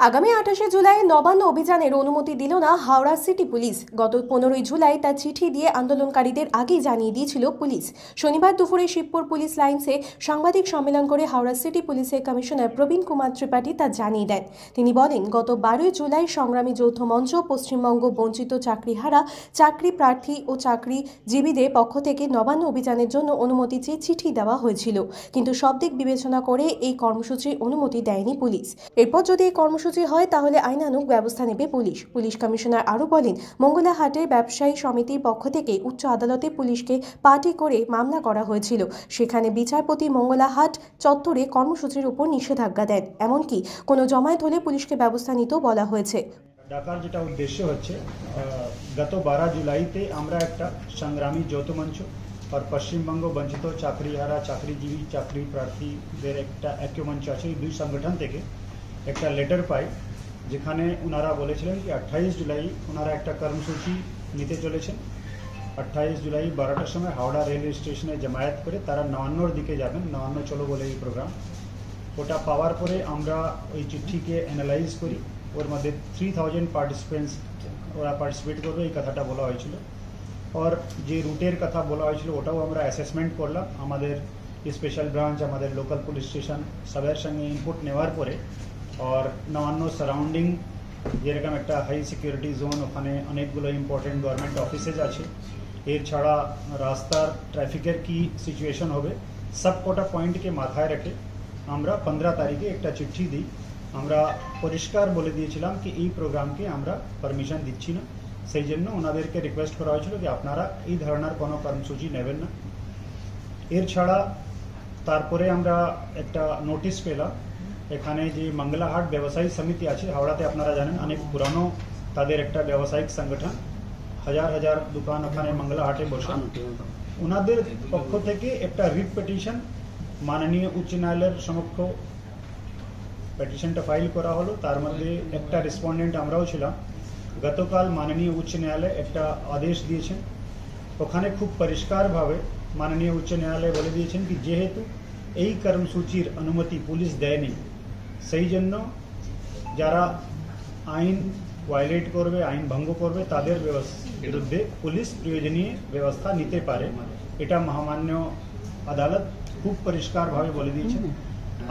আগামী 28শে জুলাই নবান্ন অভিযানের অনুমতি দিল না হাওড়া সিটি পুলিশ। গত 15ই জুলাই তা চিঠি দিয়ে আন্দোলনকারীদের আগেই জানিয়ে দিয়েছিল পুলিশ। শনিবার দুপুরে শিবপুর পুলিশ লাইন্সে সাংবাদিক সম্মেলন করে হাওড়া সিটি পুলিশের কমিশনার প্রবীণ কুমার ত্রিপাঠী তা জানিয়ে দেন। তিনি বলেন, গত 12ই জুলাই সংগ্রামী যৌথ মঞ্চ, পশ্চিমবঙ্গ বঞ্চিত চাকরিহারা, চাকরি প্রার্থী ও চাকরিজীবীদের পক্ষ থেকে নবান্ন অভিযানের জন্য অনুমতি চেয়ে চিঠি দেওয়া হয়েছিল, কিন্তু সব দিক বিবেচনা করে এই কর্মসূচির অনুমতি দেয়নি পুলিশ। এরপর যদি এই কর্মসূচি হয় তাহলে আইনানুগ ব্যবস্থা নেবে পুলিশ। পুলিশ কমিশনার আরও বলেন, মঙ্গলাহাটের ব্যবসায়ী সমিতির পক্ষ থেকে উচ্চ আদালতে পুলিশকে পার্টি করে মামলা করা হয়েছিল। সেখানে বিচারপতি মঙ্গলাহাট চত্বরে কর্মসূচির উপর নিষেধাজ্ঞা দেন। এমনকি কোনো জমায়েত হলে পুলিশকে ব্যবস্থা নিতেও বলা হয়েছে। ডাকার যেটা উদ্দেশ্য হচ্ছে, গত 12 জুলাইতে আমরা একটা সংগ্রামী যৌথ মঞ্চ আর পশ্চিমবঙ্গ বঞ্চিত চাকরিহারা, চাকরিজীবী, চাকরি প্রার্থীদের একটা ঐক্যমঞ্চ আছে, এই দুই সংগঠন থেকে একটা লেটার পাই, যেখানে ওনারা বলেছিলেন কি 28 জুলাই ওনারা একটা কর্মসূচি নিতে চলেছেন। 28 জুলাই 12টার সময় হাওড়া রেলওয়ে স্টেশনে জমায়েত করে তারা নবান্নর দিকে যাবেন। নবান্ন চলো বলে এই প্রোগ্রাম, ওটা পাওয়ার পরে আমরা ওই চিঠিকে অ্যানালাইজ করি। ওর মধ্যে 3000 পার্টিসিপেন্টস ওরা পার্টিসিপেট করবে এই কথাটা বলা হয়েছিল। আর যে রুটের কথা বলা হয়েছিল ওটাও আমরা অ্যাসেসমেন্ট করলাম। আমাদের স্পেশাল ব্রাঞ্চ, আমাদের লোকাল পুলিশ স্টেশন সবার সঙ্গে ইনপুট নেওয়ার পরে, আর নবান্ন সারাউন্ডিং যেরকম একটা হাই সিকিউরিটি জোন, ওখানে অনেকগুলো ইম্পর্টেন্ট গভর্নমেন্ট অফিসেস আছে। এর ছাড়া রাস্তার ট্রাফিকের কি সিচুয়েশন হবে, সব কটা পয়েন্টকে মাথায় রেখে আমরা 15 তারিখে একটা চিঠি দিই। আমরা পরিষ্কার বলে দিয়েছিলাম কি এই প্রোগ্রামকে আমরা পারমিশন দিচ্ছি না। সেই জন্য ওনাদেরকে রিকোয়েস্ট করা হয়েছিল যে আপনারা এই ধরনের কোনো কর্মসূচি নেবেন না। এর ছাড়া তারপরে আমরা একটা নোটিশ পেলাম, এখানে যে মঙ্গলাহাট ব্যবসায়ী সমিতি আছে হাওড়াতে, আপনারা জানেন অনেক পুরানো তাদের একটা ব্যবসায়িক সংগঠন, হাজার হাজার দোকান ওখানে মঙ্গলাহাটে বসে। ওনাদের পক্ষ থেকে একটা রিট পিটিশন মাননীয় উচ্চ ন্যায়ালয়ের সমক্ষ পিটিশনটা ফাইল করা হলো। তার মধ্যে একটা রেসপন্ডেন্ট আমরাও ছিলাম। গতকাল মাননীয় উচ্চ ন্যায়ালয় একটা আদেশ দিয়েছেন, ওখানে খুব পরিষ্কারভাবে মাননীয় উচ্চ ন্যায়ালয় বলে দিয়েছেন কি যেহেতু এই কর্মসূচির অনুমতি পুলিশ দেয়নি, সেই জন্য যারা আইন ভায়োলেট করবে, আইন ভঙ্গ করবে, তাদের বিরুদ্ধে পুলিশ প্রয়োজনীয় ব্যবস্থা নিতে পারে। এটা মহামান্য আদালত খুব পরিষ্কারভাবে বলে দিয়েছেন।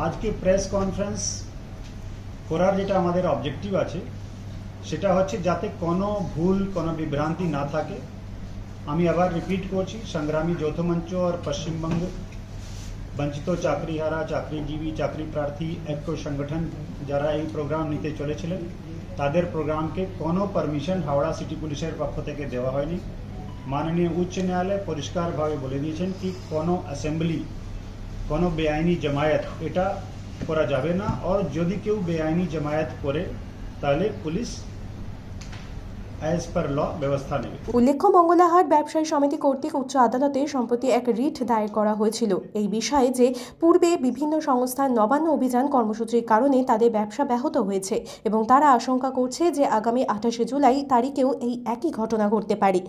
আজকে প্রেস কনফারেন্স করার যেটা আমাদের অবজেক্টিভ আছে সেটা হচ্ছে যাতে কোনো ভুল, কোনো বিভ্রান্তি না থাকে। আমি আবার রিপিট করছি, সংগ্রামী যৌথ মঞ্চ আর পশ্চিমবঙ্গ বঞ্চিত চাকরিহারা, চাকরিজীবী, চাকরি প্রার্থী ঐক্য সংগঠন যারা এই প্রোগ্রাম নিতে চলেছিলেন, তাদের প্রোগ্রামকে কোনো পারমিশন হাওড়া সিটি পুলিশের পক্ষ থেকে দেওয়া হয়নি। মাননীয় উচ্চ ন্যায়ালয় পরিষ্কারভাবে বলে দিয়েছেন কি কোনো অ্যাসেম্বলি, কোনো বেআইনি জমায়েত এটা করা যাবে না, আর যদি কেউ বেআইনি জমায়েত করে তাহলে পুলিশ অ্যাজ পার ল ব্যবস্থা নেবে। উল্লেখ্য, মঙ্গলাহাট ব্যবসায়ী সমিতি কর্তৃক উচ্চ আদালতে সম্প্রতি এক রিট দায়ের করা হয়েছিল এই বিষয়ে যে পূর্বে বিভিন্ন সংস্থার নবান্ন অভিযান কর্মসূচির কারণে তাদের ব্যবসা ব্যাহত হয়েছে এবং তারা আশঙ্কা করছে যে আগামী 28শে জুলাই তারিখেও এই একই ঘটনা ঘটতে পারে।